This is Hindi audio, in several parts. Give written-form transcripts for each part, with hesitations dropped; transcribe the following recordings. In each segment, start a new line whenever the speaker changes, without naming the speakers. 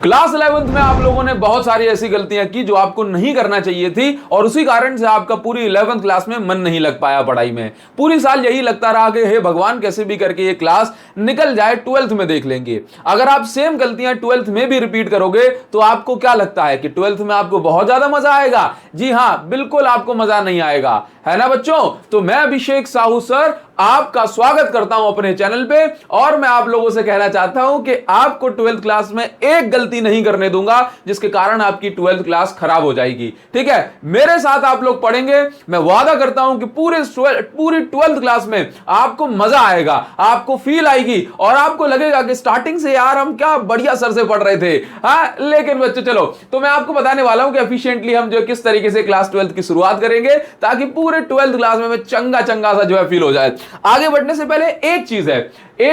क्लास 11th में आप लोगों ने बहुत सारी ऐसी गलतियां की जो आपको नहीं करना चाहिए थी और उसी कारण से आपका पूरी 11th क्लास में मन नहीं लग पाया पढ़ाई में। पूरी साल यही लगता रहा कि हे भगवान कैसे भी करके ये क्लास निकल जाए, 12th में देख लेंगे। अगर आप सेम गलतियां 12th में भी रिपीट करोगे तो आपको क्या लगता है कि 12th में आपको बहुत ज्यादा मजा आएगा? जी हां, बिल्कुल आपको मजा नहीं आएगा, है ना बच्चों। तो मैं अभिषेक साहू सर आपका स्वागत करता हूं अपने चैनल पे और मैं आप लोगों से कहना चाहता हूं कि आपको 12th क्लास में एक गलती नहीं करने दूंगा जिसके कारण आपकी 12th क्लास खराब हो जाएगी। ठीक है, मेरे साथ आप लोग पढ़ेंगे, मैं वादा करता हूं कि पूरी 12th क्लास में आपको मजा आएगा, आपको फील आएगी और आपको लगेगा कि स्टार्टिंग से यार हम क्या बढ़िया सर से पढ़ रहे थे। हाँ, लेकिन बच्चों चलो, तो मैं आपको बताने वाला हूं कि एफिशिएंटली हम जो किस तरीके से क्लास 12th की शुरुआत करेंगे ताकि पूरे 12th क्लास में चंगा चंगा सा जो है फील हो जाए। आगे बढ़ने से पहले एक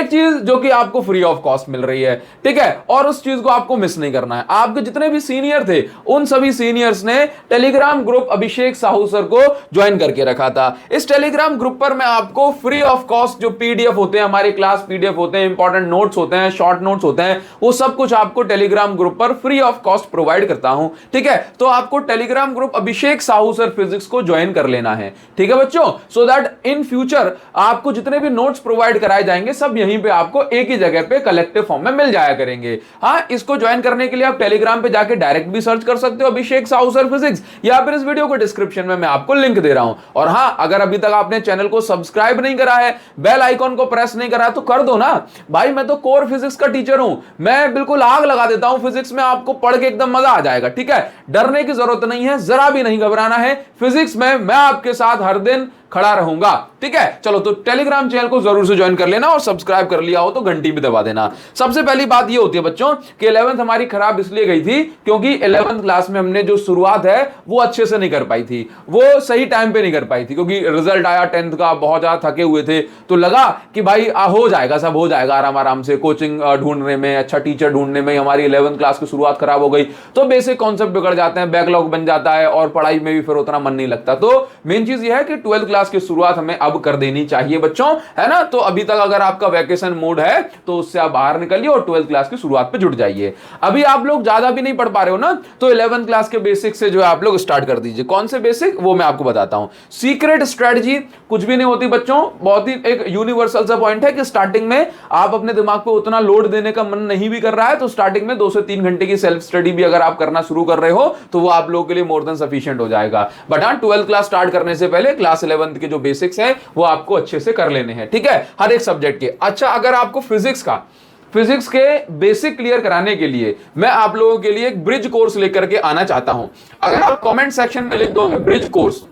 चीज जो कि आपको फ्री ऑफ कॉस्ट मिल रही है, ठीक है, और उस चीज को आपको मिस नहीं करना है। आपके जितने भी सीनियर थे उन सभी सीनियर्स ने टेलीग्राम ग्रुप अभिषेक साहू सर को ज्वाइन करके रखा था। इस टेलीग्राम ग्रुप पर मैं आपको फ्री ऑफ कॉस्ट जो पीडीएफ होते हैं, हमारे क्लास पीडीएफ होते हैं, इंपॉर्टेंट नोट्स होते हैं, शॉर्ट नोट्स होते हैं, वो सब कुछ आपको टेलीग्राम ग्रुप पर फ्री ऑफ कॉस्ट प्रोवाइड करता हूं। ठीक है, तो आपको टेलीग्राम ग्रुप अभिषेक साहू सर फिजिक्स को ज्वाइन कर लेना है। ठीक है बच्चों, सो दैट इन फ्यूचर आपको जितने भी नोट्स प्रोवाइड कराए जाएंगे सब यहीं पे आपको एक ही जगह पे कलेक्टिव फॉर्म में मिल जाया करेंगे। हाँ, इसको ज्वाइन करने के लिए आप टेलीग्राम पे जाके डायरेक्ट भी सर्च कर सकते हो अभिषेक साहू सर फिजिक्स, या फिर इस वीडियो के डिस्क्रिप्शन में मैं आपको लिंक दे रहा हूं। और हाँ, अगर अभी तक आपने चैनल को सब्सक्राइब नहीं करा है, बेल आइकॉन को प्रेस नहीं करा तो कर दो ना भाई। मैं तो कोर फिजिक्स का टीचर हूं, मैं बिल्कुल आग लगा देता हूं फिजिक्स में, आपको पढ़ के एकदम मजा आ जाएगा। ठीक है, डरने की जरूरत नहीं है, जरा भी नहीं घबराना है। फिजिक्स में मैं आपके साथ हर दिन खड़ा रहूंगा। ठीक है, चलो तो टेलीग्राम चैनल को जरूर से ज्वाइन कर लेना और सब्सक्राइब कर लिया हो तो घंटी भी दबा देना। सबसे पहली बात ये होती है बच्चों कि 11th हमारी खराब इसलिए गई थी क्योंकि 11th क्लास में हमने जो शुरुआत है वो अच्छे से नहीं कर पाई थी, वो सही टाइम पे नहीं कर पाई थी, क्योंकि रिजल्ट आया 10th का, बहुत ज्यादा थके हुए थे, तो लगा कि भाई हो जाएगा, सब हो जाएगा आराम आराम से। कोचिंग ढूंढने में, अच्छा टीचर ढूंढने में हमारी 11th क्लास की शुरुआत खराब हो गई, तो बेसिक कॉन्सेप्ट बिगड़ जाते हैं, बैकलॉग बन जाता है और पढ़ाई में भी फिर उतना मन नहीं लगता। तो मेन चीज यह है कि 12th क्लास की शुरुआत हमें अब कर देनी चाहिए बच्चों, है ना। तो अभी तक अगर आपका वैकेशन मोड है तो उससे आप बाहर निकलिए और 12th क्लास की शुरुआत पे जुट जाइए। अभी आप लोग ज्यादा भी नहीं पढ़ पा रहे हो ना, तो 11th क्लास के बेसिक से जो है आप लोग स्टार्ट कर दीजिए। कौन से बेसिक, वो मैं आपको बताता हूं। सीक्रेट स्ट्रेटजी कुछ भी नहीं होती बच्चों, बहुत ही एक यूनिवर्सल सा पॉइंट है कि स्टार्टिंग में आप अपने दिमाग पे उतना लोड देने का मन नहीं भी कर रहा है तो स्टार्टिंग में 2 से 3 घंटे की सेल्फ स्टडी भी अगर आप करना शुरू कर रहे हो तो वो आप लोगों के लिए मोर देन सफिशिएंट हो जाएगा। बट हाँ, 12th क्लास स्टार्ट करने से पहले क्लास 11th के जो बेसिक्स है वो आपको अच्छे से कर लेने हैं। ठीक है, हर एक सब्जेक्ट के। अच्छा, अगर आपको फिजिक्स के बेसिक क्लियर कराने के लिए मैं आप लोगों के लिए एक ब्रिज कोर्स लेकर के आना चाहता हूं। अगर आप कमेंट सेक्शन में लिख दोगे ब्रिज कोर्स,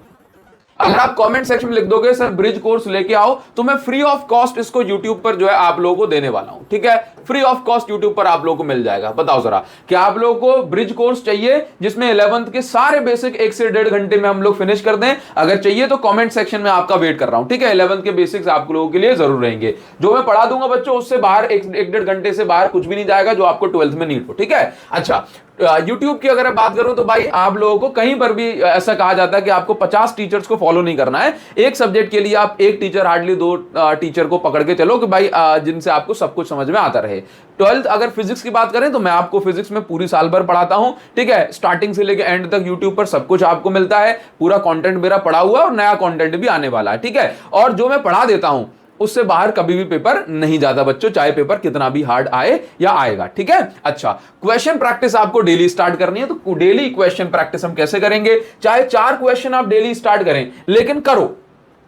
अगर आप कमेंट सेक्शन में लिख दोगे सर ब्रिज कोर्स लेके आओ, तो मैं फ्री ऑफ कॉस्ट इसको यूट्यूब पर जो है आप लोगों को देने वाला हूं। ठीक है, फ्री ऑफ कॉस्ट यूट्यूब पर आप लोगों को मिल जाएगा। बताओ जरा, क्या आप लोगों को ब्रिज कोर्स चाहिए जिसमें 11th के सारे बेसिक 1 से 1.5 घंटे में हम लोग फिनिश कर दें? अगर चाहिए तो कमेंट सेक्शन में आपका वेट कर रहा हूं। ठीक है, 11th के बेसिक्स आप लोगों के लिए जरूर रहेंगे। जो मैं पढ़ा दूंगा बच्चों उससे बाहर 1-1.5 घंटे से बाहर कुछ भी नहीं जाएगा जो आपको 12th में नीड हो। ठीक है, अच्छा, YouTube की अगर बात करूं तो भाई आप लोगों को कहीं पर भी ऐसा कहा जाता है कि आपको 50 टीचर्स को फॉलो नहीं करना है। एक सब्जेक्ट के लिए आप एक टीचर, हार्डली 2 टीचर को पकड़ के चलो कि भाई जिनसे आपको सब कुछ समझ में आता रहे। 12th अगर फिजिक्स की बात करें तो मैं आपको फिजिक्स में पूरी साल भर पढ़ाता हूं। ठीक है, स्टार्टिंग से लेकर एंड तक YouTube पर सब कुछ आपको मिलता है, पूरा कंटेंट मेरा पढ़ा हुआ है और नया कंटेंट भी आने वाला है। ठीक है, और जो मैं पढ़ा देता हूं उससे बाहर कभी भी पेपर नहीं जाता बच्चों, चाहे पेपर कितना भी हार्ड आए या आएगा। ठीक है, अच्छा, क्वेश्चन प्रैक्टिस आपको डेली स्टार्ट करनी है, तो डेली क्वेश्चन प्रैक्टिस हम कैसे करेंगे? चाहे 4 क्वेश्चन आप डेली स्टार्ट करें, लेकिन करो,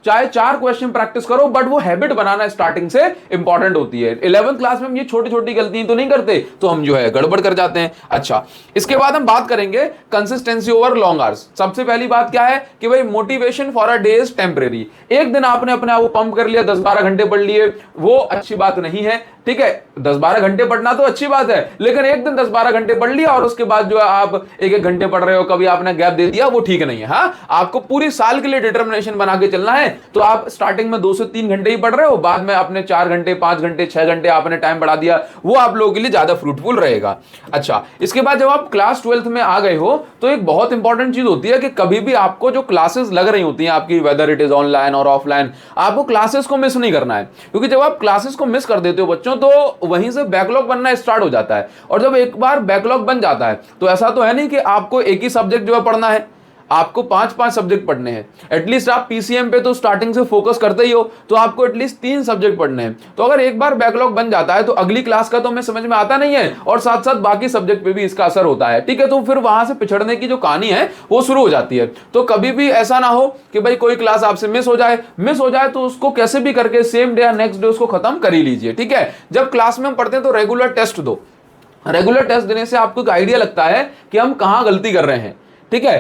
चाहे 4 क्वेश्चन प्रैक्टिस करो, बट वो हैबिट बनाना स्टार्टिंग से इंपॉर्टेंट होती है। 11th क्लास में हम ये छोटी छोटी गलतियां तो नहीं करते, तो हम जो है गड़बड़ कर जाते हैं। अच्छा, इसके बाद हम बात करेंगे कंसिस्टेंसी ओवर लॉन्ग आवर्स। सबसे पहली बात क्या है कि भाई motivation for a day is temporary. एक दिन आपने अपने आप को पंप कर लिया, 10-12 घंटे पढ़ लिए, वो अच्छी बात नहीं है। ठीक है, 10-12 घंटे पढ़ना तो अच्छी बात है, लेकिन एक दिन 10-12 घंटे पढ़ लिया और उसके बाद जो है आप 1-1 घंटे पढ़ रहे हो, कभी आपने गैप दे दिया, वो ठीक नहीं है। हाँ, आपको पूरी साल के लिए डिटर्मिनेशन बना के चलना है हैं तो आप स्टार्टिंग में 2 से 3 घंटे ही पढ़ रहे हो, बाद में आपने 4 घंटे 5 घंटे 6 घंटे आपने टाइम बढ़ा दिया, वो आप लोगों के लिए ज्यादा फ्रूटफुल रहेगा। अच्छा, इसके बाद जब आप क्लास 12th में आ गए हो तो एक बहुत इंपॉर्टेंट चीज होती है कि कभी भी आपको जो क्लासेस लग रही होती हैं आपकी, वेदर इट इज ऑनलाइन और ऑफलाइन, आपको क्लासेस को मिस नहीं करना है, क्योंकि जब आप क्लासेस को मिस कर देते हो बच्चों तो वहीं से बैकलॉग बनना स्टार्ट हो जाता है। और जब एक बार बैकलॉग बन जाता है तो ऐसा तो है नहीं कि आपको एक ही सब्जेक्ट जो है पढ़ना है, आपको 5-5 सब्जेक्ट पढ़ने हैं। एटलीस्ट आप पीसीएम पे तो स्टार्टिंग से फोकस करते ही हो, तो आपको एटलीस्ट 3 सब्जेक्ट पढ़ने हैं। तो अगर एक बार बैकलॉग बन जाता है तो अगली क्लास का तो हमें समझ में आता नहीं है और साथ साथ बाकी सब्जेक्ट पे भी इसका असर होता है, ठीक है। तो फिर वहां से पिछड़ने की जो कहानी है वो शुरू हो जाती है। तो कभी भी ऐसा ना हो कि भाई कोई क्लास आपसे मिस हो जाए तो उसको कैसे भी करके सेम डे या नेक्स्ट डे उसको खत्म कर ही लीजिए, ठीक है। जब क्लास में हम पढ़ते हैं तो रेगुलर टेस्ट दो। रेगुलर टेस्ट देने से आपको एक आइडिया लगता है कि हम कहां गलती कर रहे हैं, ठीक है।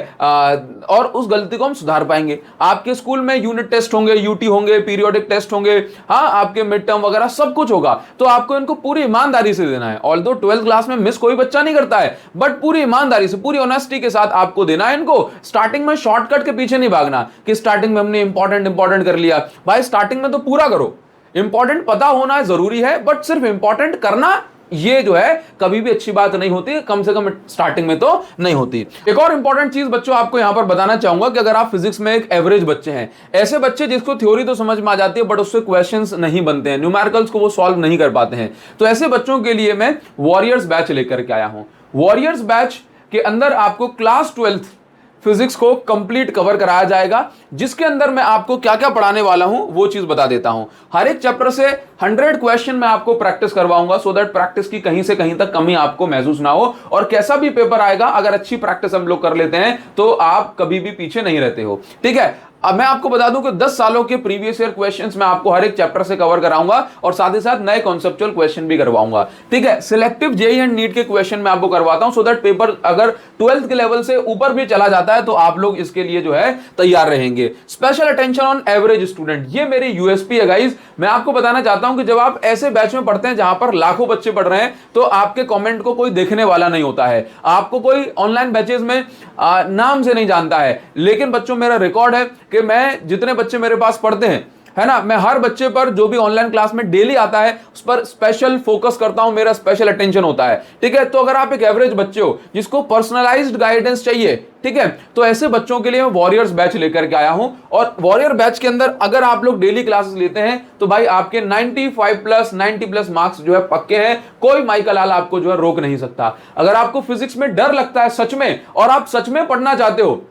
और उस गलती को हम सुधार पाएंगे। आपके स्कूल में यूनिट टेस्ट होंगे, यूटी होंगे, पीरियोडिक टेस्ट होंगे, हाँ, आपके मिड टर्म वगैरह सब कुछ होगा, तो आपको इनको पूरी ईमानदारी से देना है। ऑल्दो 12th क्लास में मिस कोई बच्चा नहीं करता है, बट पूरी ईमानदारी से, पूरी ऑनेस्टी के साथ आपको देना है इनको। स्टार्टिंग में शॉर्टकट के पीछे नहीं भागना कि स्टार्टिंग में हमने इंपॉर्टेंट कर लिया। भाई स्टार्टिंग में तो पूरा करो, इंपॉर्टेंट पता होना जरूरी है, बट सिर्फ इंपॉर्टेंट करना ये जो है कभी भी अच्छी बात नहीं होती, कम से कम स्टार्टिंग में तो नहीं होती। एक और इंपॉर्टेंट चीज बच्चों आपको यहां पर बताना चाहूंगा कि अगर आप फिजिक्स में एक एवरेज बच्चे हैं, ऐसे बच्चे जिसको थ्योरी तो समझ में आ जाती है बट उससे क्वेश्चंस नहीं बनते हैं, न्यूमेरिकल्स को वो सॉल्व नहीं कर पाते हैं, तो ऐसे बच्चों के लिए मैं वॉरियर्स बैच लेकर के आया हूं। वॉरियर्स बैच के अंदर आपको क्लास 12th फिजिक्स को कंप्लीट कवर कराया जाएगा, जिसके अंदर मैं आपको क्या क्या पढ़ाने वाला हूं वो चीज बता देता हूं। हर एक चैप्टर से 100 क्वेश्चन मैं आपको प्रैक्टिस करवाऊंगा, सो दैट प्रैक्टिस की कहीं से कहीं तक कमी आपको महसूस ना हो, और कैसा भी पेपर आएगा अगर अच्छी प्रैक्टिस हम लोग कर लेते हैं तो आप कभी भी पीछे नहीं रहते हो, ठीक है। अब मैं आपको बता दूं कि 10 सालों के प्रीवियस ईयर क्वेश्चंस मैं आपको हर एक चैप्टर से कवर कराऊंगा और साथ ही साथ नए कॉन्सेप्चुअल क्वेश्चन भी करवाऊंगा, ठीक है। सिलेक्टिव जेईई एंड नीट के क्वेश्चन मैं आपको करवाता हूं, सो दैट पेपर अगर 12th के लेवल से ऊपर भी चला जाता है तो आप लोग इसके लिए जो है तैयार रहेंगे। Special attention on average student, ये मेरी यूएसपी है गाइस। मैं आपको बताना चाहता हूं कि जब आप ऐसे बैच में पढ़ते हैं जहां पर लाखों बच्चे पढ़ रहे हैं तो आपके कमेंट को कोई देखने वाला नहीं होता है, आपको कोई ऑनलाइन बैचेस में नाम से नहीं जानता है, लेकिन बच्चों मेरा रिकॉर्ड है कि मैं जितने बच्चे मेरे पास पढ़ते हैं, है ना, मैं हर बच्चे पर जो भी ऑनलाइन क्लास में डेली आता है उस पर स्पेशल फोकस करता हूं, मेरा स्पेशल अटेंशन होता है, ठीक है। तो अगर आप एक एवरेज बच्चे हो जिसको पर्सनलाइज्ड गाइडेंस चाहिए, ठीक है, तो ऐसे बच्चों के लिए मैं वॉरियर्स बैच लेकर के आया हूं। और वॉरियर बैच के अंदर अगर आप लोग डेली क्लासेस लेते हैं तो भाई आपके 90+ मार्क्स जो है पक्के हैं, कोई माइकल लाल आपको जो है रोक नहीं सकता। अगर आपको फिजिक्स में डर लगता है सच में, और आप सच में पढ़ना चाहते हो,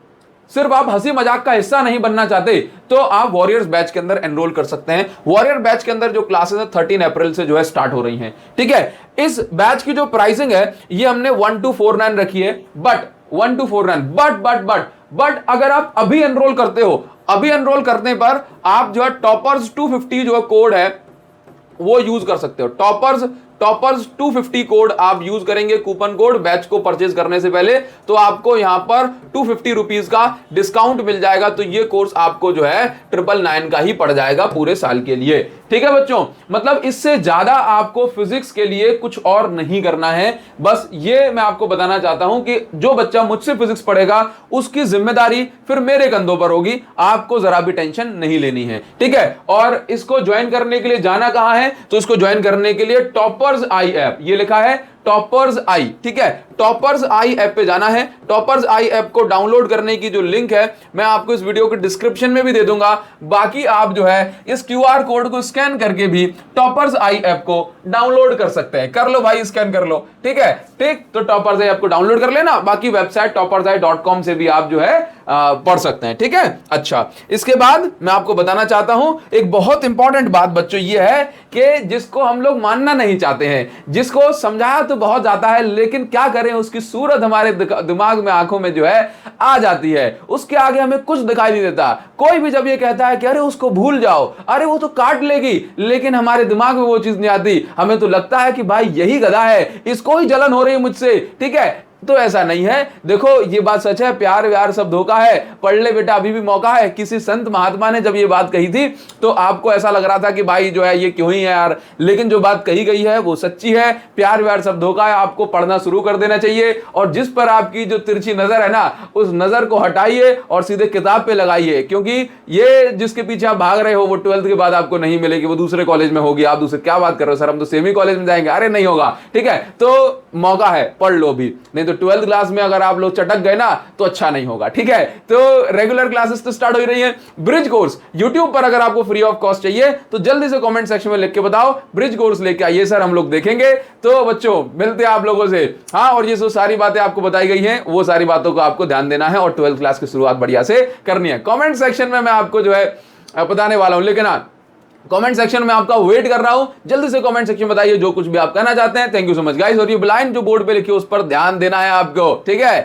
सिर्फ आप हंसी मजाक का हिस्सा नहीं बनना चाहते, तो आप वॉरियर्स बैच के अंदर एनरोल कर सकते हैं। वॉरियर बैच के अंदर जो क्लासेस है 13 अप्रैल से जो है स्टार्ट हो रही हैं, ठीक है। इस बैच की जो प्राइसिंग है ये हमने 1249 रखी है, बट 1249 बट अगर आप अभी एनरोल करते हो, अभी एनरोल करने पर आप जो है टॉपर्स 250 जो है कोड है वो यूज कर सकते हो। टॉपर्स 250 कोड आप यूज करेंगे, कूपन कोड, बैच को परचेज करने से पहले, तो आपको यहां पर 250 रुपीज का डिस्काउंट मिल जाएगा। तो ये कोर्स आपको जो है 999 का ही पड़ जाएगा पूरे साल के लिए, ठीक है बच्चों। मतलब इससे ज्यादा आपको फिजिक्स के लिए कुछ और नहीं करना है, बस ये मैं आपको बताना चाहता हूं कि जो बच्चा मुझसे फिजिक्स पढ़ेगा उसकी जिम्मेदारी फिर मेरे कंधों पर होगी, आपको जरा भी टेंशन नहीं लेनी है, ठीक है। और इसको ज्वाइन करने के लिए जाना कहां है, तो इसको ज्वाइन करने के लिए टॉपर्स आई ऐप, ये लिखा है टॉपर्स आई, ठीक है, टॉपर्स आई ऐप पे जाना है। टॉपर्स आई ऐप को डाउनलोड करने की जो लिंक है मैं आपको इस वीडियो के डिस्क्रिप्शन में भी दे दूंगा, बाकी आप जो है इस क्यूआर कोड को स्कैन करके भी टॉपर्स आई ऐप को डाउनलोड कर सकते हैं। कर लो भाई, स्कैन कर लो, ठीक है, ठीक। तो टॉपर्स आई ऐप को डाउनलोड कर लेना, बाकी वेबसाइट toppersai.com से भी आप जो है पढ़ सकते हैं, ठीक है। अच्छा, इसके बाद मैं आपको बताना चाहता हूं एक बहुत इंपॉर्टेंट बात बच्चों, ये है कि जिसको हम लोग मानना नहीं चाहते हैं, जिसको समझाया तो बहुत जाता है लेकिन क्या करें उसकी सूरत हमारे दिमाग में, आंखों में जो है आ जाती है, उसके आगे हमें कुछ दिखाई नहीं देता। कोई भी जब ये कहता है कि अरे उसको भूल जाओ, अरे वो तो काट लेगी, लेकिन हमारे दिमाग में वो चीज नहीं आती, हमें तो लगता है कि भाई यही गधा है, इसको ही जलन हो रही है मुझसे, ठीक है। तो ऐसा नहीं है। देखो ये बात सच है, प्यार व्यार सब धोखा है, पढ़ ले बेटा अभी भी मौका है। किसी संत महात्मा ने जब ये बात कही थी तो आपको ऐसा लग रहा था कि भाई जो है ये क्यों ही है यार, लेकिन जो बात कही गई है वो सच्ची है। प्यार व्यार सब धोखा है, आपको पढ़ना शुरू कर देना चाहिए, और जिस पर आपकी जो तिरछी नजर है ना, उस नजर को हटाइए और सीधे किताब पे लगाइए, क्योंकि ये जिसके पीछे आप भाग रहे हो वो 12th के बाद आपको नहीं मिलेगी, वो दूसरे कॉलेज में होगी। आप दूसरे क्या बात कर रहे हो सर, हम तो सेमी कॉलेज में जाएंगे, अरे नहीं होगा, ठीक है। तो मौका है, पढ़ लो भी, नहीं तो 12th क्लास में अगर आप लोग चटक गए ना तो अच्छा नहीं होगा, ठीक है। तो रेगुलर क्लासेस तो स्टार्ट हो रही है। ब्रिज कोर्स यूट्यूब पर अगर आपको फ्री ऑफ कॉस्ट चाहिए तो जल्दी से कमेंट सेक्शन में लिख के बताओ, ब्रिज कोर्स लेके आइए सर, हम लोग देखेंगे। तो बच्चों मिलते हैं आप लोगों से। हाँ, और ये जो सारी बातें आपको बताई गई हैं वो सारी बातों को आपको ध्यान देना है और 12th क्लास की शुरुआत बढ़िया से करनी है। कमेंट सेक्शन में मैं आपको जो है बताने वाला हूं, लेकिन हाँ कमेंट सेक्शन में आपका वेट कर रहा हूं, जल्दी से कमेंट सेक्शन में बताइए जो कुछ भी आप कहना चाहते हैं। Thank you so much guys. और ये ब्लाइंड जो बोर्ड पे लिखी है उस पर ध्यान देना है आपको, ठीक है।